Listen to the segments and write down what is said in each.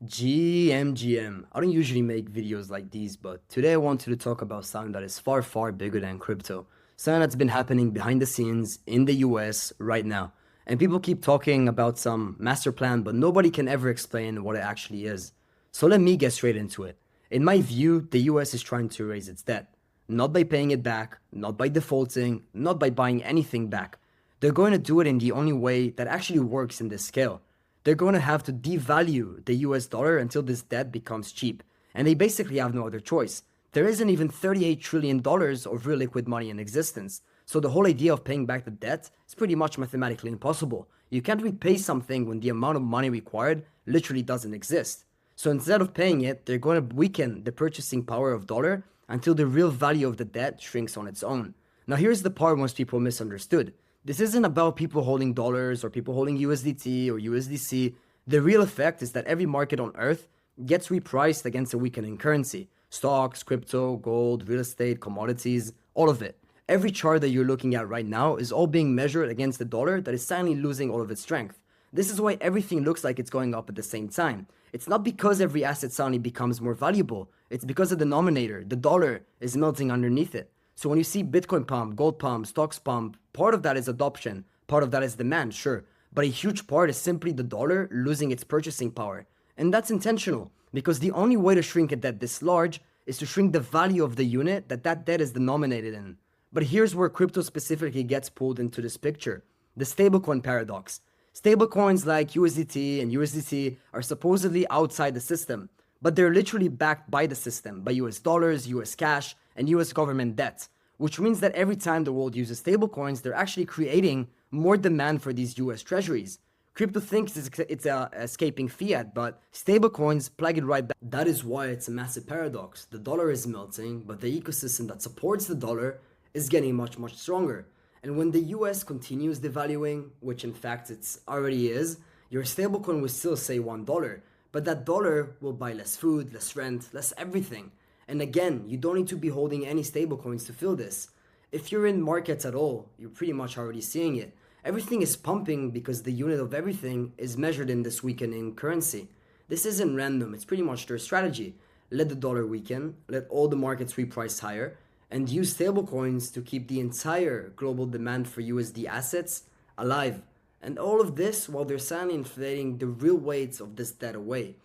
GMGM. I don't usually make videos like these, but today I wanted to talk about something that is far, far bigger than crypto. Something that's been happening behind the scenes in the US right now. And people keep talking about some master plan, but nobody can ever explain what it actually is. So let me get straight into it. In my view, the US is trying to raise its debt. Not by paying it back, not by defaulting, not by buying anything back. They're going to do it in the only way that actually works in this scale. They're going to have to devalue the US dollar until this debt becomes cheap. And they basically have no other choice. There isn't even $38 trillion of real liquid money in existence. So the whole idea of paying back the debt is pretty much mathematically impossible. You can't repay something when the amount of money required literally doesn't exist. So instead of paying it, they're going to weaken the purchasing power of dollar until the real value of the debt shrinks on its own. Now here's the part most people misunderstood. This isn't about people holding dollars or people holding USDT or USDC. The real effect is that every market on earth gets repriced against a weakening currency. Stocks, crypto, gold, real estate, commodities, all of it. Every chart that you're looking at right now is all being measured against the dollar that is silently losing all of its strength. This is why everything looks like it's going up at the same time. It's not because every asset suddenly becomes more valuable. It's because the denominator, the dollar, is melting underneath it. So when you see Bitcoin pump, gold pump, stocks pump, part of that is adoption, part of that is demand, sure. But a huge part is simply the dollar losing its purchasing power. And that's intentional because the only way to shrink a debt this large is to shrink the value of the unit that debt is denominated in. But here's where crypto specifically gets pulled into this picture. The stablecoin paradox. Stablecoins like USDT and USDC are supposedly outside the system, but they're literally backed by the system, by US dollars, US cash, and US government debt, which means that every time the world uses stablecoins, they're actually creating more demand for these US treasuries. Crypto thinks it's escaping fiat, but stablecoins plug it right back. That is why it's a massive paradox. The dollar is melting, but the ecosystem that supports the dollar is getting much, much stronger. And when the US continues devaluing, which in fact it already is, your stablecoin will still say $1, but that dollar will buy less food, less rent, less everything. And again, you don't need to be holding any stablecoins to feel this. If you're in markets at all, you're pretty much already seeing it. Everything is pumping because the unit of everything is measured in this weakening currency. This isn't random, it's pretty much their strategy. Let the dollar weaken, let all the markets reprice higher, and use stablecoins to keep the entire global demand for USD assets alive. And all of this while they're silently inflating the real weights of this debt away.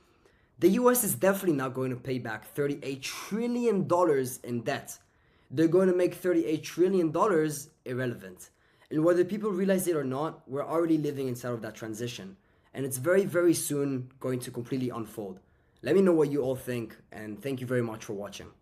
The US is definitely not going to pay back $38 trillion in debt. They're going to make $38 trillion irrelevant. And whether people realize it or not, we're already living inside of that transition. And it's very, very soon going to completely unfold. Let me know what you all think, and thank you very much for watching.